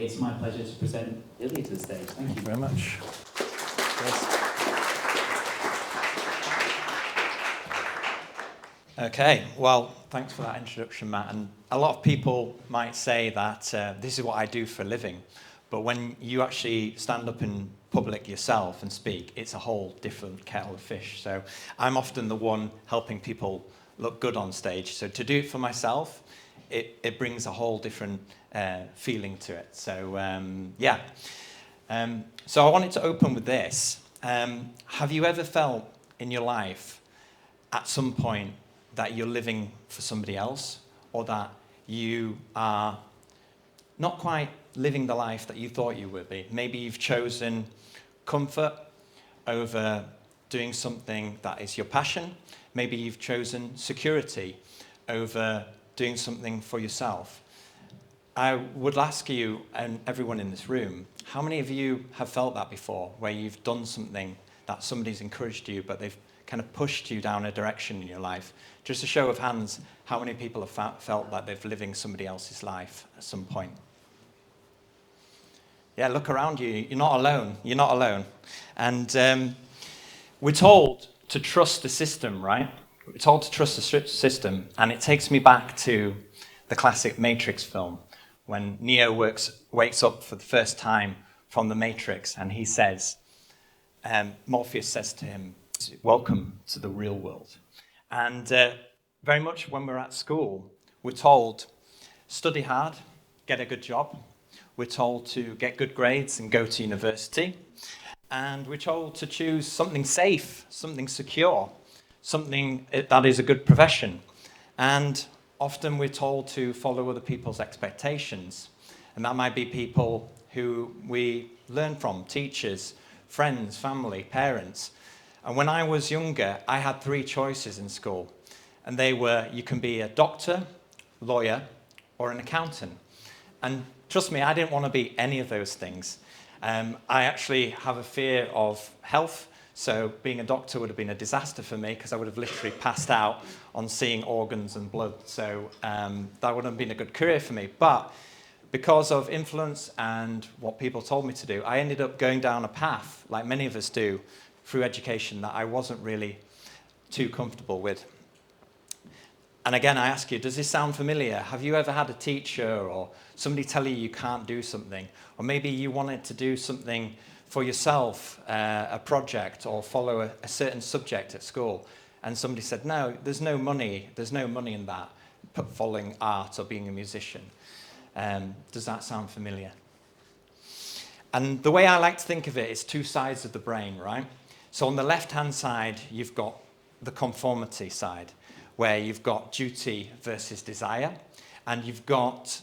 It's my pleasure to present Ilya to the stage. Thank you very much. Yes. Okay, well, thanks for that introduction, Matt. And a lot of people might say that this is what I do for a living, but when you actually stand up in public yourself and speak, it's a whole different kettle of fish. So I'm often the one helping people look good on stage. So to do it for myself, it brings a whole different feeling to it. So yeah. So I wanted to open with this. Have you ever felt in your life at some point that you're living for somebody else, or that you are not quite living the life that you thought you would be? Maybe you've chosen comfort over doing something that is your passion. Maybe you've chosen security over doing something for yourself. I would ask you, and everyone in this room, how many of you have felt that before, where you've done something that somebody's encouraged you, but they've kind of pushed you down a direction in your life? Just a show of hands, how many people have felt that they're living somebody else's life at some point? Yeah, look around you. You're not alone. You're not alone. And we're told to trust the system, right? We're told to trust the system. And it takes me back to the classic Matrix film, when Neo wakes up for the first time from the Matrix, and he says, Morpheus says to him, "Welcome to the real world." And very much when we're at school, we're told, study hard, get a good job. We're told to get good grades and go to university. And we're told to choose something safe, something secure, something that is a good profession. And often we're told to follow other people's expectations. And that might be people who we learn from, teachers, friends, family, parents. And when I was younger, I had 3 choices in school. And they were, you can be a doctor, lawyer, or an accountant. And trust me, I didn't want to be any of those things. I actually have a fear of health. So being a doctor would have been a disaster for me, because I would have literally passed out on seeing organs and blood. So that wouldn't have been a good career for me. But because of influence and what people told me to do, I ended up going down a path, like many of us do, through education that I wasn't really too comfortable with. And again, I ask you, does this sound familiar? Have you ever had a teacher or somebody tell you you can't do something? Or maybe you wanted to do something for yourself, a project, or follow a certain subject at school, and somebody said, no, there's no money in that, following art or being a musician. Does that sound familiar? And the way I like to think of it is 2 sides of the brain, right? So on the left-hand side, you've got the conformity side, where you've got duty versus desire, and you've got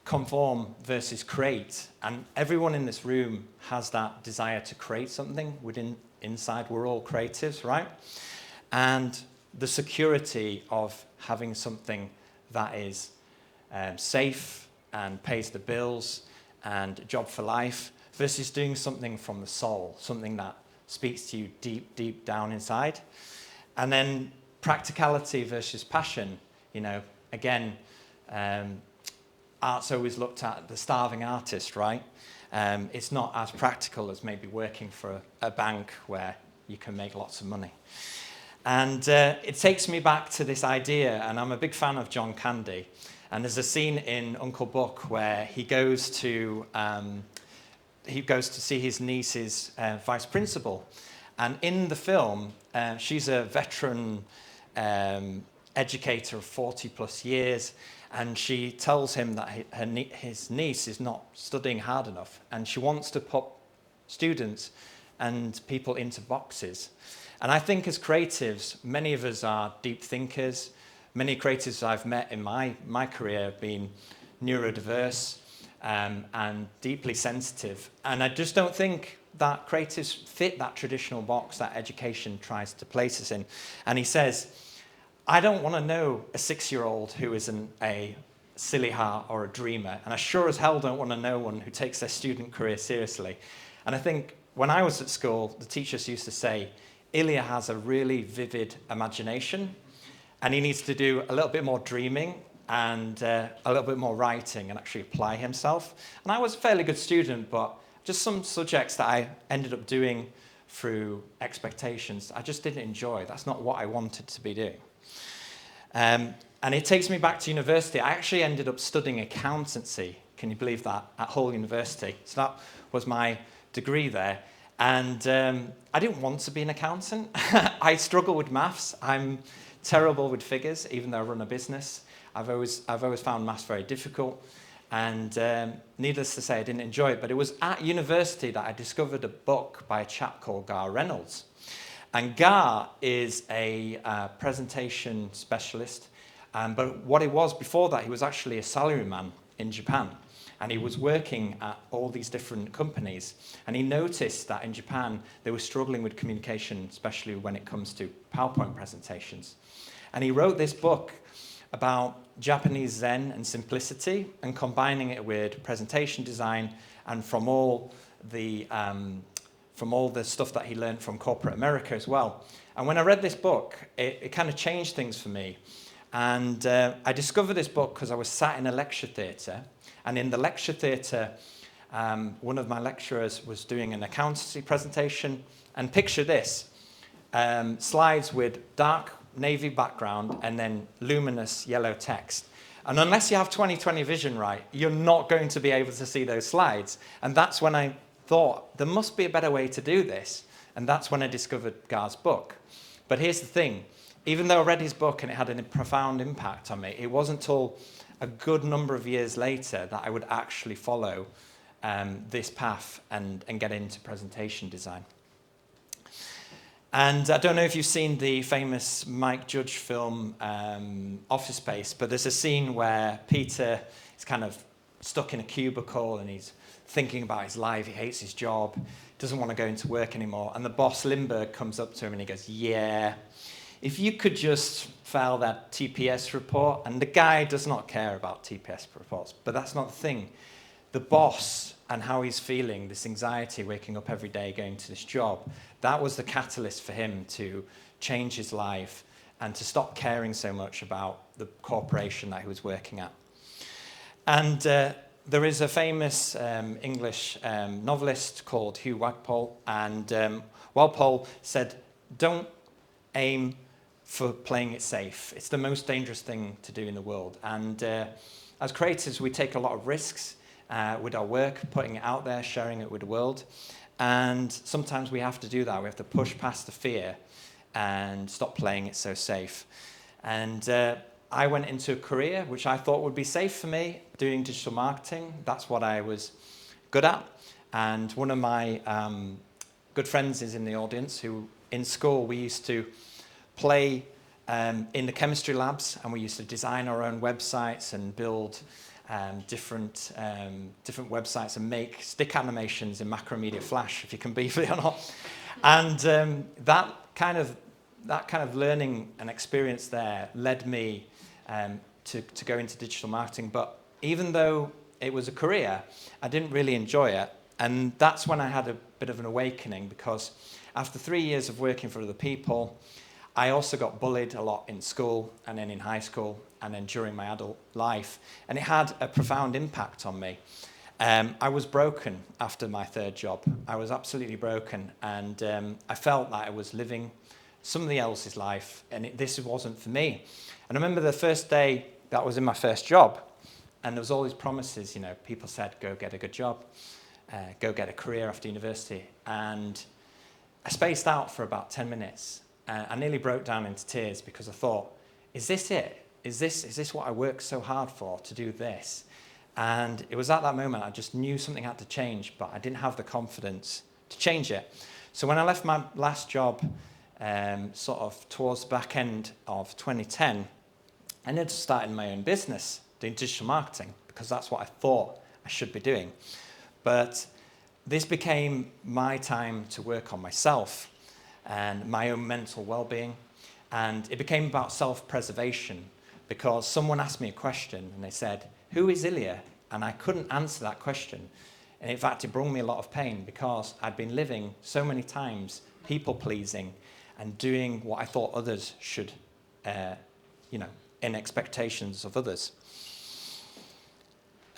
conform versus create. And everyone in this room has that desire to create something inside. We're all creatives, right? And the security of having something that is safe and pays the bills and a job for life, versus doing something from the soul, something that speaks to you deep, deep down inside. And then practicality versus passion. You know, again, art's always looked at the starving artist, right? It's not as practical as maybe working for a bank where you can make lots of money. And it takes me back to this idea, and I'm a big fan of John Candy. And there's a scene in Uncle Buck where he goes to see his niece's vice principal. And in the film, she's a veteran educator of 40 plus years, and she tells him that his niece is not studying hard enough, and she wants to put students and people into boxes. And I think as creatives, many of us are deep thinkers. Many creatives I've met in my career have been neurodiverse and deeply sensitive. And I just don't think that creatives fit that traditional box that education tries to place us in. And he says, I don't want to know a 6-year-old who isn't a silly heart or a dreamer. And I sure as hell don't want to know one who takes their student career seriously. And I think when I was at school, the teachers used to say, Ilya has a really vivid imagination, and he needs to do a little bit more dreaming and a little bit more writing and actually apply himself. And I was a fairly good student, but just some subjects that I ended up doing through expectations, I just didn't enjoy. That's not what I wanted to be doing. And it takes me back to university. I actually ended up studying accountancy. Can you believe that? At Hull University. So that was my degree there. And I didn't want to be an accountant. I struggle with maths. I'm terrible with figures, even though I run a business. I've always found maths very difficult. And needless to say, I didn't enjoy it. But it was at university that I discovered a book by a chap called Gar Reynolds. And Gar is a presentation specialist. But what he was before that, he was actually a salaryman in Japan. And he was working at all these different companies. And he noticed that in Japan, they were struggling with communication, especially when it comes to PowerPoint presentations. And he wrote this book about Japanese Zen and simplicity and combining it with presentation design and from all the stuff that he learned from corporate America as well. And when I read this book, it kind of changed things for me. And I discovered this book because I was sat in a lecture theatre. And in the lecture theatre, one of my lecturers was doing an accountancy presentation. And picture this, slides with dark navy background and then luminous yellow text. And unless you have 20/20 vision right, you're not going to be able to see those slides. And that's when I thought, there must be a better way to do this. And that's when I discovered Gar's book. But here's the thing. Even though I read his book and it had a profound impact on me, it wasn't until a good number of years later that I would actually follow this path and get into presentation design. And I don't know if you've seen the famous Mike Judge film Office Space, but there's a scene where Peter is kind of stuck in a cubicle and he's thinking about his life, he hates his job, doesn't want to go into work anymore. And the boss, Lindbergh, comes up to him and he goes, yeah, if you could just file that TPS report, and the guy does not care about TPS reports, but that's not the thing. The boss and how he's feeling, this anxiety, waking up every day, going to this job, that was the catalyst for him to change his life and to stop caring so much about the corporation that he was working at. And there is a famous English novelist called Hugh Walpole, and Walpole said, don't aim for playing it safe. It's the most dangerous thing to do in the world. And as creators, we take a lot of risks with our work, putting it out there, sharing it with the world. And sometimes we have to do that. We have to push past the fear and stop playing it so safe. And I went into a career which I thought would be safe for me, doing digital marketing. That's what I was good at. And one of my good friends is in the audience who, in school, we used to play in the chemistry labs, and we used to design our own websites and build different websites and make stick animations in Macromedia Flash, if you can believe it or not. And that kind of learning and experience there led me to go into digital marketing. But even though it was a career, I didn't really enjoy it. And that's when I had a bit of an awakening, because after 3 years of working for other people, I also got bullied a lot in school and then in high school and then during my adult life. And it had a profound impact on me. I was broken after my third job. I was absolutely broken. And I felt that I was living somebody else's life, and this wasn't for me. And I remember the first day that was in my first job, and there was all these promises, you know, people said, go get a good job, go get a career after university. And I spaced out for about 10 minutes. I nearly broke down into tears because I thought, is this it? Is this what I worked so hard for, to do this? And it was at that moment I just knew something had to change, but I didn't have the confidence to change it. So when I left my last job, sort of towards the back end of 2010, I ended up starting my own business, doing digital marketing, because that's what I thought I should be doing. But this became my time to work on myself and my own mental well-being. And it became about self-preservation, because someone asked me a question and they said, who is Ilya? And I couldn't answer that question. And in fact, it brought me a lot of pain, because I'd been living so many times people-pleasing and doing what I thought others should, in expectations of others.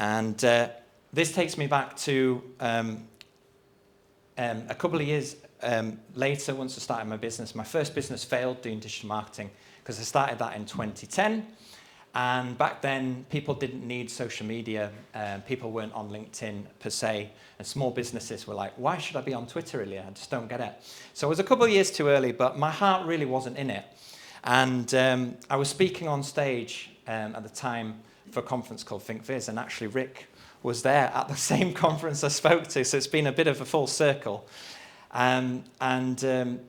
And this takes me back to a couple of years later, once I started my business. My first business failed doing digital marketing because I started that in 2010. And back then, people didn't need social media. People weren't on LinkedIn per se. And small businesses were like, why should I be on Twitter really? I just don't get it. So it was a couple of years too early, but my heart really wasn't in it. And I was speaking on stage at the time for a conference called Think Viz, and actually Rick was there at the same conference I spoke to, so it's been a bit of a full circle. I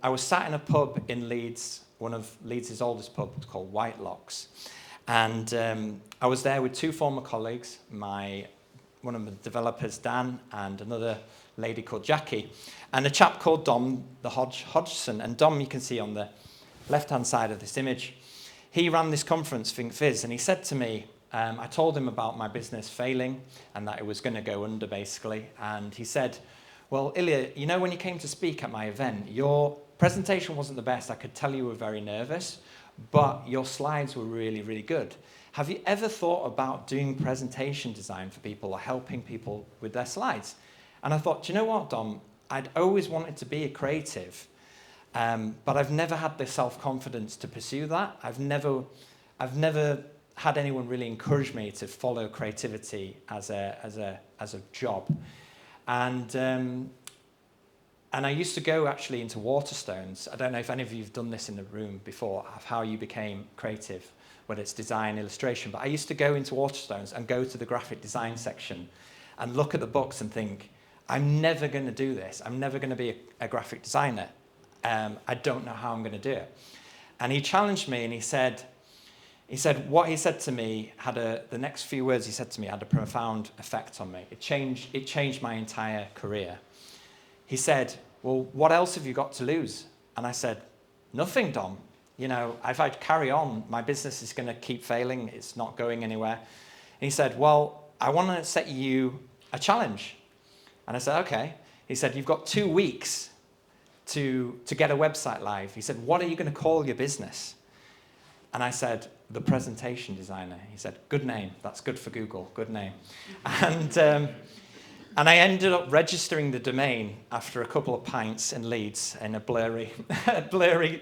was sat in a pub in Leeds, one of Leeds' oldest pubs called Whitelocks. And I was there with two former colleagues, one of the developers, Dan, and another lady called Jackie, and a chap called Dom, the Hodgson. And Dom, you can see on the left-hand side of this image, he ran this conference, Think Viz, and he said to me, I told him about my business failing and that it was going to go under, basically. And he said, well, Ilya, you know, when you came to speak at my event, your presentation wasn't the best. I could tell you were very nervous, but your slides were really, really good. Have you ever thought about doing presentation design for people or helping people with their slides? And I thought, do you know what, Dom? I'd always wanted to be a creative, but I've never had the self-confidence to pursue that. I've never had anyone really encourage me to follow creativity as a job. And I used to go actually into Waterstones. I don't know if any of you have done this in the room before, of how you became creative, whether it's design, illustration. But I used to go into Waterstones and go to the graphic design section and look at the books and think, I'm never going to do this. I'm never going to be a graphic designer. I don't know how I'm going to do it. And he challenged me, and he said what he said to me the next few words he said to me had a profound effect on me. It changed my entire career. He said, well, what else have you got to lose? And I said, nothing, Dom. You know, if I carry on, my business is going to keep failing. It's not going anywhere. And he said, well, I want to set you a challenge. And I said, okay. He said, you've got 2 weeks to get a website live. He said, what are you going to call your business? And I said, the presentation designer. He said, good name. That's good for Google. Good name. And I ended up registering the domain after a couple of pints in Leeds in a blurry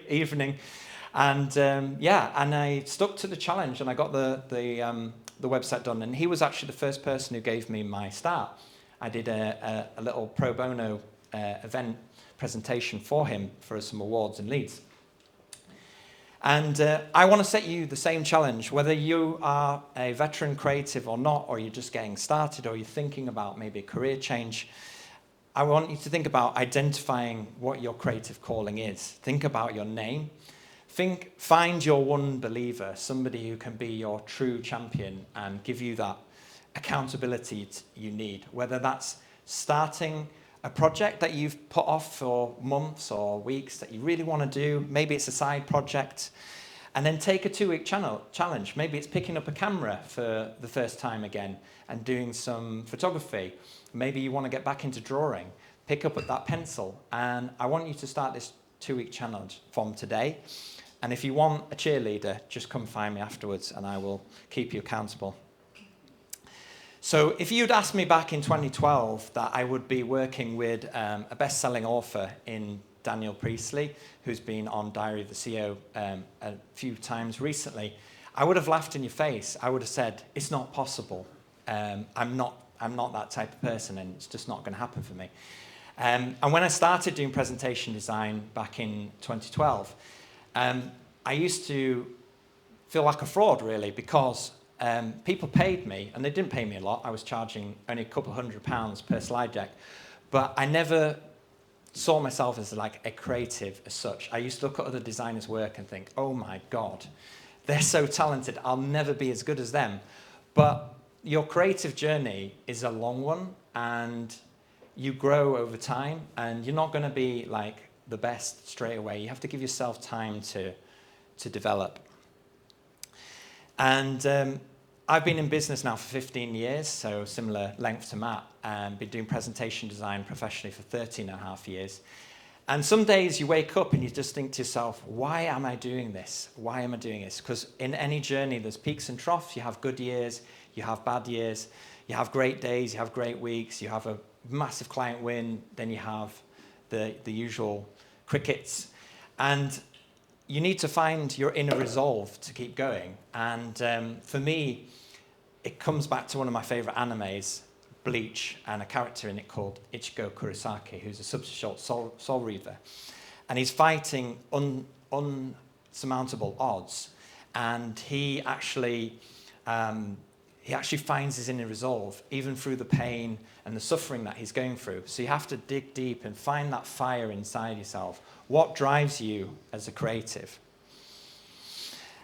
evening. And and I stuck to the challenge, and I got the website done. And he was actually the first person who gave me my start. I did a little pro bono event presentation for him for some awards in Leeds. And I want to set you the same challenge, whether you are a veteran creative or not, or you're just getting started, or you're thinking about maybe a career change. I want you to think about identifying what your creative calling is. Think about your name. Find your one believer, somebody who can be your true champion and give you that accountability you need, whether that's starting a project that you've put off for months or weeks that you really want to do. Maybe it's a side project. And then take a 2-week challenge. Maybe it's picking up a camera for the first time again and doing some photography. Maybe you want to get back into drawing. Pick up that pencil. And I want you to start this 2-week challenge from today. And if you want a cheerleader, just come find me afterwards and I will keep you accountable. So if you'd asked me back in 2012 that I would be working with a best-selling author in Daniel Priestley, who's been on Diary of the CEO a few times recently, I would have laughed in your face. I would have said, it's not possible. I'm not that type of person, and it's just not going to happen for me. And when I started doing presentation design back in 2012, I used to feel like a fraud, really, because people paid me, and they didn't pay me a lot. I was charging only a couple £100 per slide deck, but I never saw myself as like a creative as such. I used to look at other designers' work and think, oh my God, they're so talented. I'll never be as good as them. But your creative journey is a long one, and you grow over time, and you're not going to be like the best straight away. You have to give yourself time to develop. And I've been in business now for 15 years, so similar length to Matt, and been doing presentation design professionally for 13 and a half years. And some days you wake up and you just think to yourself, why am I doing this? Why am I doing this? Because in any journey, there's peaks and troughs. You have good years, you have bad years, you have great days, you have great weeks, you have a massive client win, then you have the usual crickets. And you need to find your inner resolve to keep going. And for me, it comes back to one of my favorite animes, Bleach, and a character in it called Ichigo Kurosaki, who's a substitute soul reaver. And he's fighting unsurmountable odds. And he actually finds his inner resolve, even through the pain and the suffering that he's going through. So you have to dig deep and find that fire inside yourself. What drives you as a creative?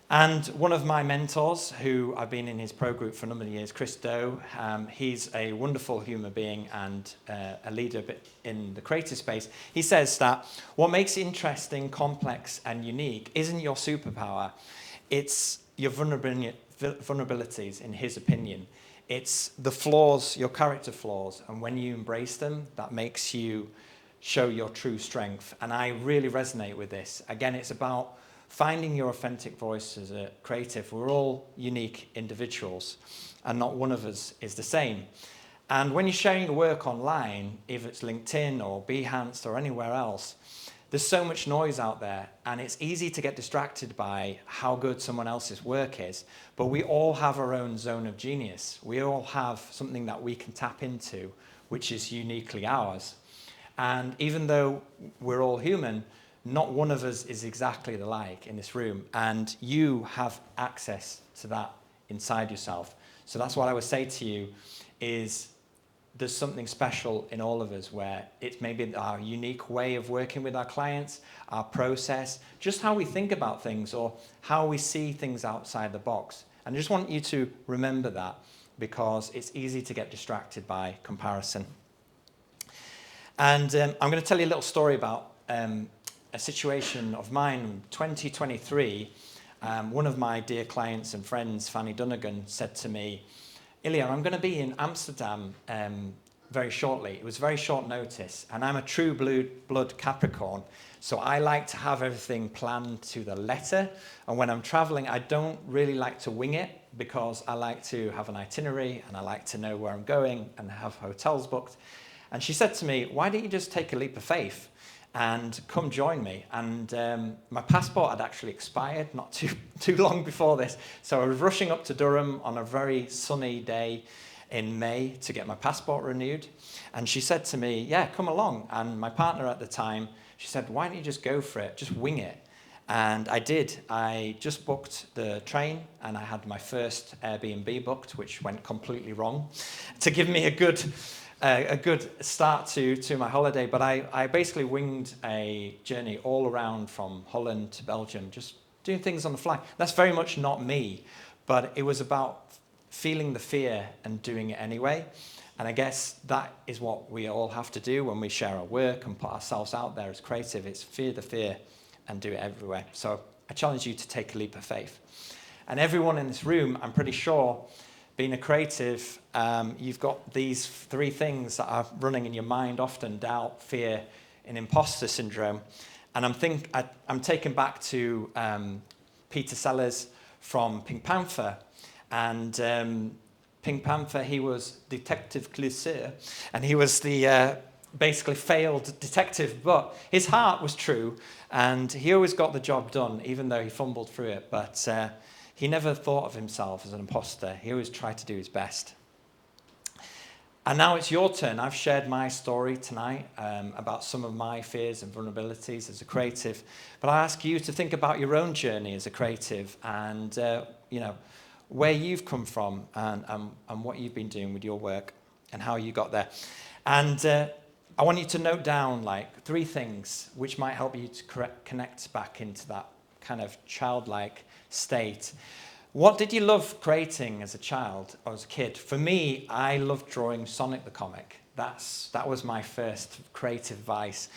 And one of my mentors, who I've been in his pro group for a number of years, Chris Doe, he's a wonderful human being and a leader in the creative space. He says that what makes it interesting, complex, and unique isn't your superpower. It's your vulnerabilities, in his opinion. It's the flaws, your character flaws, and when you embrace them, that makes you show your true strength. And I really resonate with this. Again, it's about finding your authentic voice as a creative. We're all unique individuals, and not one of us is the same. And when you're sharing your work online, if it's LinkedIn or Behance or anywhere else, there's so much noise out there, and it's easy to get distracted by how good someone else's work is. But we all have our own zone of genius. We all have something that we can tap into, which is uniquely ours. And even though we're all human, not one of us is exactly alike in this room, and you have access to that inside yourself. So that's what I would say to you is there's something special in all of us where it's maybe our unique way of working with our clients, our process, just how we think about things or how we see things outside the box. And I just want you to remember that because it's easy to get distracted by comparison. And I'm going to tell you a little story about a situation of mine in 2023. One of my dear clients and friends, Fanny Dunnigan, said to me, Ilya, I'm going to be in Amsterdam very shortly. It was very short notice, and I'm a true blood Capricorn, so I like to have everything planned to the letter, and when I'm traveling, I don't really like to wing it because I like to have an itinerary, and I like to know where I'm going and have hotels booked. And she said to me, why don't you just take a leap of faith and come join me? And my passport had actually expired not too long before this. So I was rushing up to Durham on a very sunny day in May to get my passport renewed. And she said to me, yeah, come along. And my partner at the time, she said, why don't you just go for it? Just wing it. And I did. I just booked the train and I had my first Airbnb booked, which went completely wrong, to give me a good start to my holiday. But I basically winged a journey all around from Holland to Belgium, just doing things on the fly. That's very much not me, but it was about feeling the fear and doing it anyway. And I guess that is what we all have to do when we share our work and put ourselves out there as creative. It's fear the fear and do it everywhere. So I challenge you to take a leap of faith. And everyone in this room, I'm pretty sure, being a creative, you've got these three things that are running in your mind often: doubt, fear, and imposter syndrome. And I'm taken back to Peter Sellers from Pink Panther. And Pink Panther, he was Detective Clouseau, and he was the basically failed detective, but his heart was true, and he always got the job done, even though he fumbled through it. But he never thought of himself as an imposter. He always tried to do his best. And now it's your turn. I've shared my story tonight about some of my fears and vulnerabilities as a creative, but I ask you to think about your own journey as a creative and where you've come from and what you've been doing with your work and how you got there. And I want you to note down like three things which might help you to connect back into that kind of childlike state. What did you love creating as a child or as a kid? For me, I loved drawing Sonic the Comic. That was my first creative vice.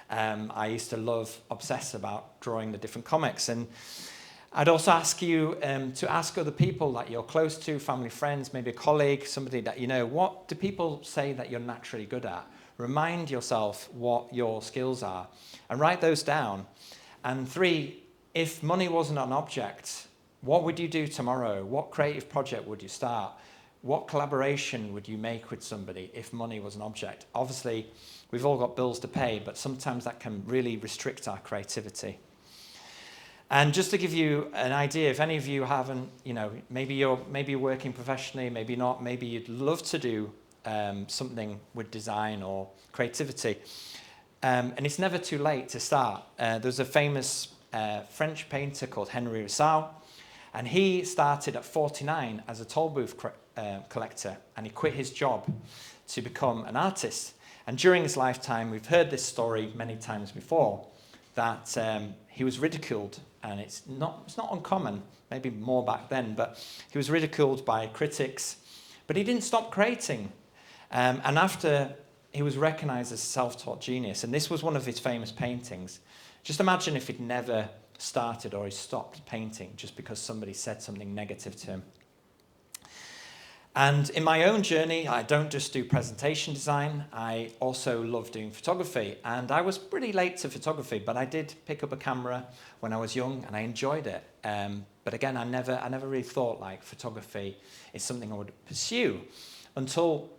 I used to obsess about drawing the different comics. And I'd also ask you to ask other people that you're close to, family, friends, maybe a colleague, somebody that you know, what do people say that you're naturally good at? Remind yourself what your skills are and write those down. And 3, if money wasn't an object, what would you do tomorrow? What creative project would you start? What collaboration would you make with somebody if money was an object? Obviously, we've all got bills to pay, but sometimes that can really restrict our creativity. And just to give you an idea, if any of you haven't, you know, maybe you're working professionally, maybe not, maybe you'd love to do something with design or creativity, and it's never too late to start. There's a famous French painter called Henri Rousseau, and he started at 49 as a toll booth collector, and he quit his job to become an artist. And during his lifetime, we've heard this story many times before, that he was ridiculed, and it's not uncommon, maybe more back then, but he was ridiculed by critics, but he didn't stop creating. And after he was recognized as a self-taught genius, and this was one of his famous paintings. Just imagine if he'd never started or he stopped painting just because somebody said something negative to him. And in my own journey, I don't just do presentation design, I also love doing photography. And I was pretty late to photography, but I did pick up a camera when I was young and I enjoyed it. But again, I never really thought like photography is something I would pursue until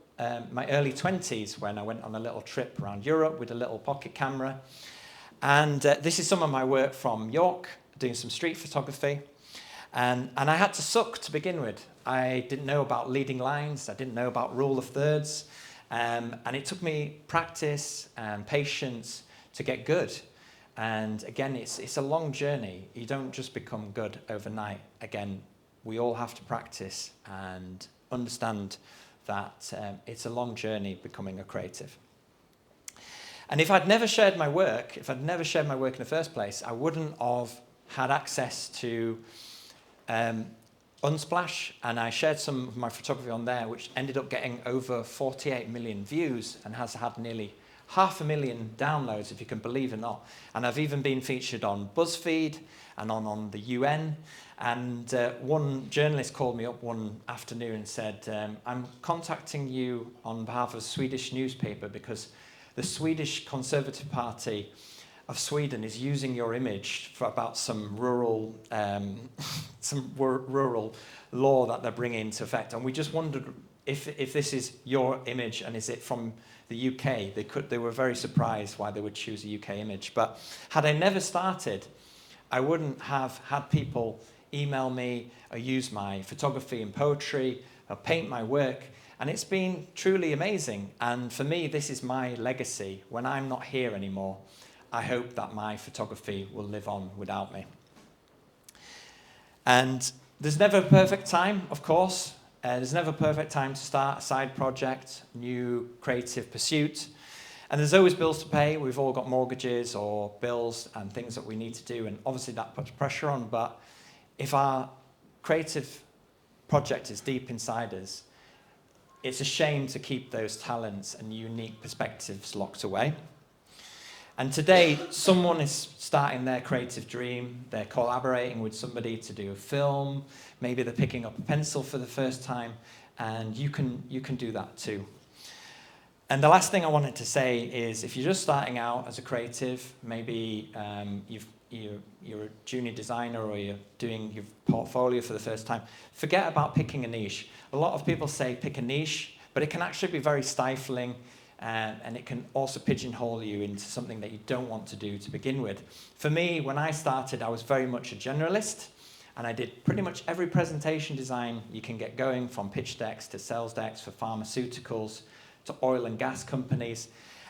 my early 20s, when I went on a little trip around Europe with a little pocket camera. And this is some of my work from York, doing some street photography. And I had to suck to begin with. I didn't know about leading lines. I didn't know about rule of thirds. And it took me practice and patience to get good. And again, it's a long journey. You don't just become good overnight. Again, we all have to practice and understand that it's a long journey becoming a creative. And if I'd never shared my work, in the first place, I wouldn't have had access to Unsplash, and I shared some of my photography on there, which ended up getting over 48 million views and has had nearly 500,000 downloads, if you can believe it or not. And I've even been featured on BuzzFeed and on the UN. And one journalist called me up one afternoon and said, I'm contacting you on behalf of a Swedish newspaper because the Swedish Conservative Party of Sweden is using your image for about some rural law that they're bringing into effect. And we just wondered if this is your image and is it from the UK. They were very surprised why they would choose a UK image. But had I never started, I wouldn't have had people email me or use my photography and poetry or paint my work. And it's been truly amazing. And for me, this is my legacy. When I'm not here anymore, I hope that my photography will live on without me. And there's never a perfect time, of course. There's never a perfect time to start a side project, new creative pursuit. And there's always bills to pay. We've all got mortgages or bills and things that we need to do. And obviously that puts pressure on. But if our creative project is deep inside us, it's a shame to keep those talents and unique perspectives locked away. And today, someone is starting their creative dream. They're collaborating with somebody to do a film. Maybe they're picking up a pencil for the first time. And you can do that too. And the last thing I wanted to say is, if you're just starting out as a creative, maybe you're a junior designer or you're doing your portfolio for the first time, forget about picking a niche. A lot of people say pick a niche, but it can actually be very stifling, and it can also pigeonhole you into something that you don't want to do to begin with. For me, when I started, I was very much a generalist, and I did pretty much every presentation design you can get going, from pitch decks to sales decks for pharmaceuticals to oil and gas companies.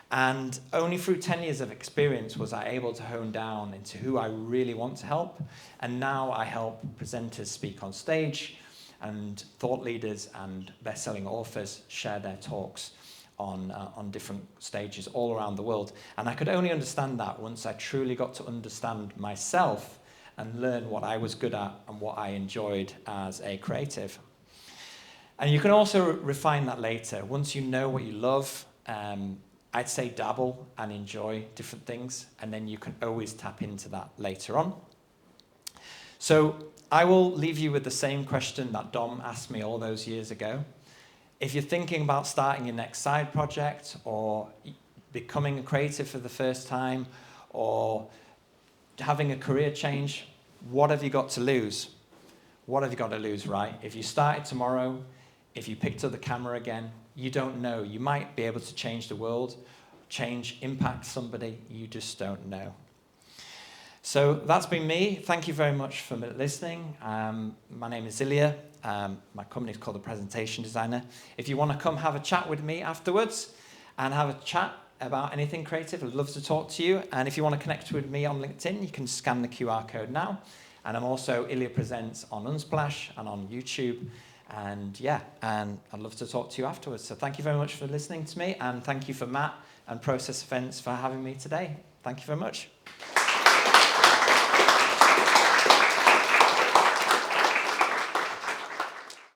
And only through 10 years of experience was I able to hone down into who I really want to help. And now I help presenters speak on stage, and thought leaders and best-selling authors share their talks on different stages all around the world. And I could only understand that once I truly got to understand myself and learn what I was good at and what I enjoyed as a creative. And you can also refine that later. Once you know what you love, I'd say dabble and enjoy different things, and then you can always tap into that later on. So I will leave you with the same question that Dom asked me all those years ago. If you're thinking about starting your next side project or becoming a creative for the first time or having a career change, what have you got to lose? What have you got to lose, right? If you started tomorrow, if you picked up the camera again, you don't know. You might be able to change the world, impact somebody, you just don't know. So that's been me. Thank you very much for listening. My name is Ilya. My company is called The Presentation Designer. If you want to come have a chat with me afterwards and have a chat about anything creative, I'd love to talk to you. And if you want to connect with me on LinkedIn, you can scan the QR code now. And I'm also Ilya Presents on Unsplash and on YouTube. And I'd love to talk to you afterwards. So thank you very much for listening to me. And thank you for Matt and Process Events for having me today. Thank you very much.